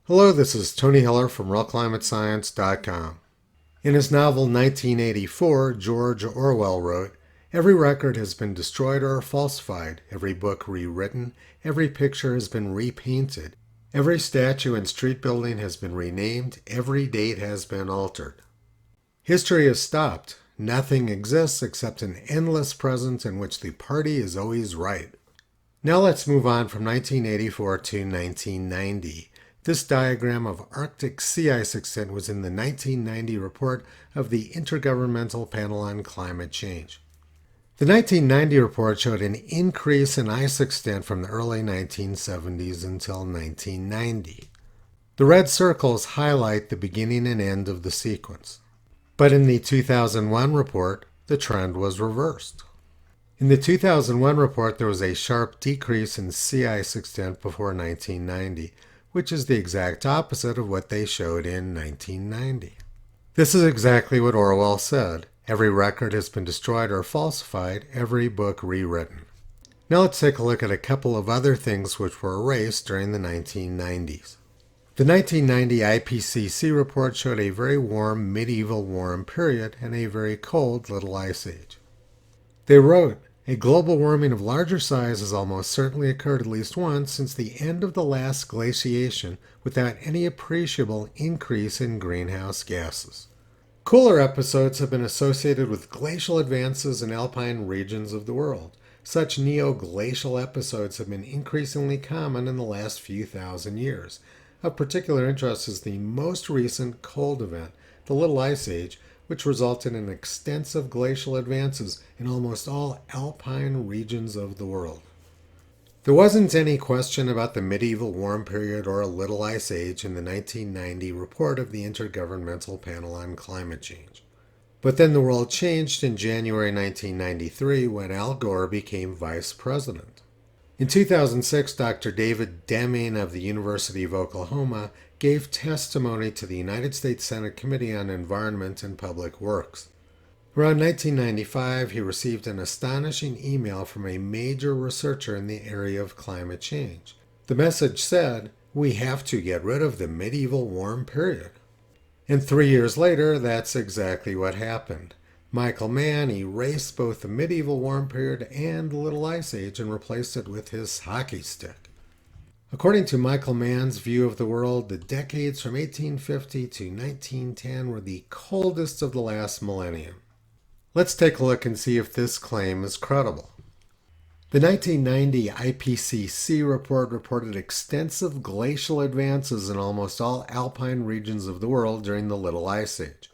Hello, this is Tony Heller from RealClimateScience.com. In his novel 1984, George Orwell wrote, "Every record has been destroyed or falsified, every book rewritten, every picture has been repainted, every statue and street building has been renamed, every date has been altered. History has stopped. Nothing exists except an endless present in which the party is always right." Now let's move on from 1984 to 1990. This diagram of Arctic sea ice extent was in the 1990 report of the Intergovernmental Panel on Climate Change. The 1990 report showed an increase in ice extent from the early 1970s until 1990. The red circles highlight the beginning and end of the sequence. But in the 2001 report, the trend was reversed. In the 2001 report, there was a sharp decrease in sea ice extent before 1990, which is the exact opposite of what they showed in 1990. This is exactly what Orwell said. Every record has been destroyed or falsified, every book rewritten. Now let's take a look at a couple of other things which were erased during the 1990s. The 1990 IPCC report showed a very warm medieval warm period and a very cold little ice age. They wrote, "A global warming of larger size has almost certainly occurred at least once since the end of the last glaciation without any appreciable increase in greenhouse gases." Cooler episodes have been associated with glacial advances in alpine regions of the world. Such neo-glacial episodes have been increasingly common in the last few thousand years. Of particular interest is the most recent cold event, the Little Ice Age, which resulted in extensive glacial advances in almost all alpine regions of the world. There wasn't any question about the medieval warm period or a Little Ice Age in the 1990 report of the Intergovernmental Panel on Climate Change. But then the world changed in January 1993 when Al Gore became vice president. In 2006, Dr. David Deming of the University of Oklahoma gave testimony to the United States Senate Committee on Environment and Public Works. Around 1995, he received an astonishing email from a major researcher in the area of climate change. The message said, "We have to get rid of the medieval warm period." And 3 years later, that's exactly what happened. Michael Mann erased both the medieval warm period and the Little Ice Age and replaced it with his hockey stick. According to Michael Mann's view of the world, the decades from 1850 to 1910 were the coldest of the last millennium. Let's take a look and see if this claim is credible. The 1990 IPCC report reported extensive glacial advances in almost all alpine regions of the world during the Little Ice Age.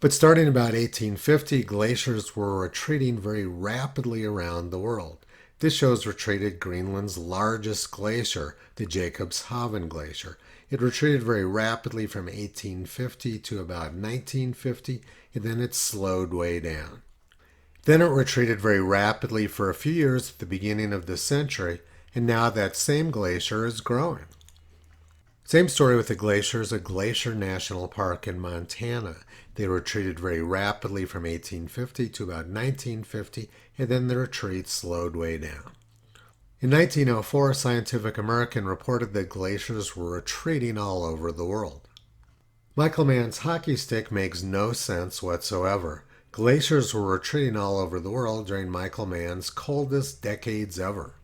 But starting about 1850, glaciers were retreating very rapidly around the world. This shows retreated Greenland's largest glacier, the Jacobshavn Glacier. It retreated very rapidly from 1850 to about 1950, and then it slowed way down. Then it retreated very rapidly for a few years at the beginning of this century, and now that same glacier is growing. Same story with the glaciers at Glacier National Park in Montana. They retreated very rapidly from 1850 to about 1950, and then the retreat slowed way down. In 1904, Scientific American reported that glaciers were retreating all over the world. Michael Mann's hockey stick makes no sense whatsoever. Glaciers were retreating all over the world during Michael Mann's coldest decades ever.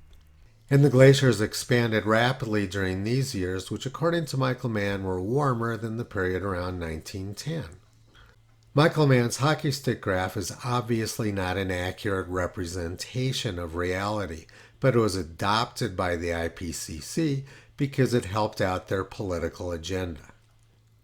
And the glaciers expanded rapidly during these years, which according to Michael Mann were warmer than the period around 1910. Michael Mann's hockey stick graph is obviously not an accurate representation of reality, but it was adopted by the IPCC because it helped out their political agenda.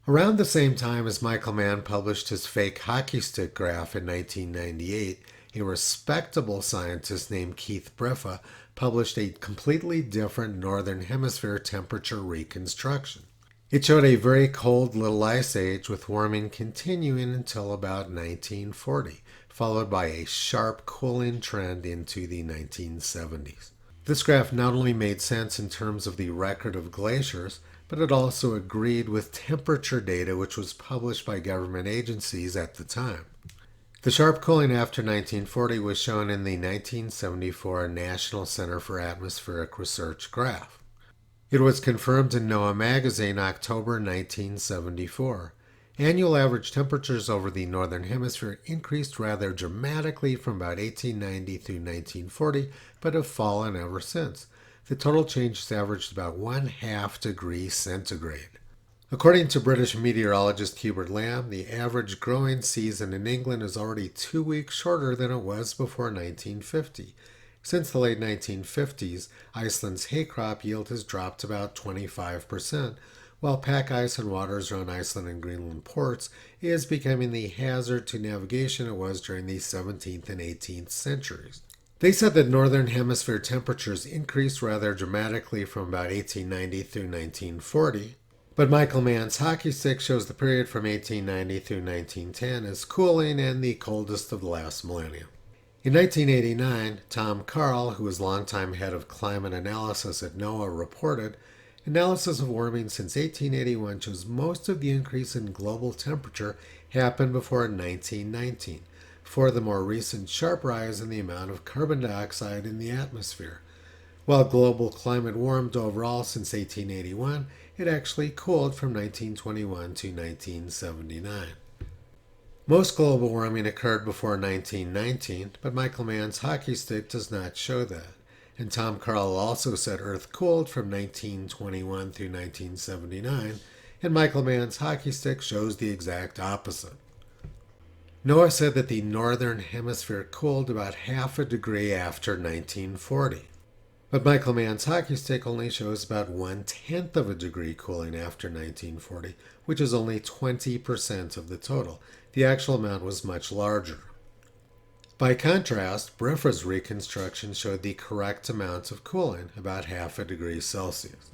Around the same time as Michael Mann published his fake hockey stick graph in 1998, a respectable scientist named Keith Briffa published a completely different Northern Hemisphere temperature reconstruction. It showed a very cold Little Ice Age with warming continuing until about 1940, followed by a sharp cooling trend into the 1970s. This graph not only made sense in terms of the record of glaciers, but it also agreed with temperature data which was published by government agencies at the time. The sharp cooling after 1940 was shown in the 1974 National Center for Atmospheric Research graph. It was confirmed in NOAA magazine October 1974. Annual average temperatures over the northern hemisphere increased rather dramatically from about 1890 through 1940, but have fallen ever since. The total change has averaged about 1/2 degree centigrade. According to British meteorologist Hubert Lamb, the average growing season in England is already 2 weeks shorter than it was before 1950. Since the late 1950s, Iceland's hay crop yield has dropped about 25%, while pack ice and waters around Iceland and Greenland ports is becoming the hazard to navigation it was during the 17th and 18th centuries. They said that northern hemisphere temperatures increased rather dramatically from about 1890 through 1940, but Michael Mann's hockey stick shows the period from 1890 through 1910 as cooling and the coldest of the last millennium. In 1989, Tom Carl, who was longtime head of climate analysis at NOAA, reported, analysis of warming since 1881 shows most of the increase in global temperature happened before 1919, before the more recent sharp rise in the amount of carbon dioxide in the atmosphere. While global climate warmed overall since 1881, it actually cooled from 1921 to 1979. Most global warming occurred before 1919, but Michael Mann's hockey stick does not show that. And Tom Carl also said Earth cooled from 1921 through 1979, and Michael Mann's hockey stick shows the exact opposite. NOAA said that the northern hemisphere cooled about 1/2 degree after 1940. But Michael Mann's hockey stick only shows about 1/10 of a degree cooling after 1940, which is only 20% of the total. The actual amount was much larger. By contrast, BRIFA's reconstruction showed the correct amount of cooling, about 1/2 degree Celsius.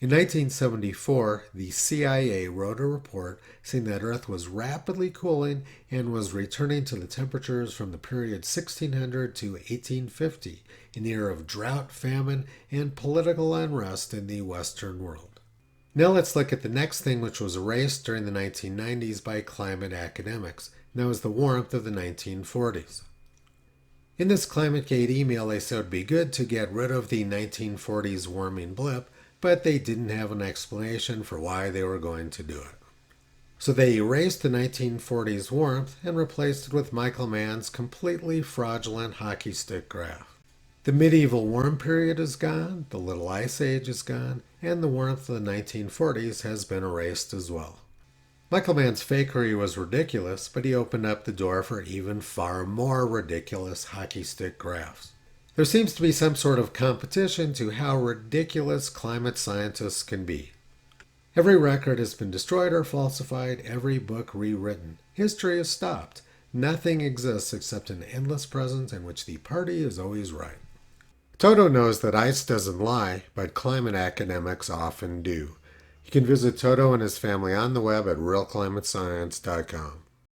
In 1974, the CIA wrote a report saying that Earth was rapidly cooling and was returning to the temperatures from the period 1600 to 1850, an era of drought, famine, and political unrest in the Western world. Now let's look at the next thing which was erased during the 1990s by climate academics, and that was the warmth of the 1940s. In this ClimateGate email, they said it would be good to get rid of the 1940s warming blip, but they didn't have an explanation for why they were going to do it. So they erased the 1940s warmth and replaced it with Michael Mann's completely fraudulent hockey stick graph. The medieval warm period is gone, the Little Ice Age is gone, and the warmth of the 1940s has been erased as well. Michael Mann's fakery was ridiculous, but he opened up the door for even far more ridiculous hockey stick graphs. There seems to be some sort of competition to how ridiculous climate scientists can be. Every record has been destroyed or falsified, every book rewritten. History is stopped. Nothing exists except an endless present in which the party is always right. Toto knows that ice doesn't lie, but climate academics often do. You can visit Toto and his family on the web at realclimatescience.com.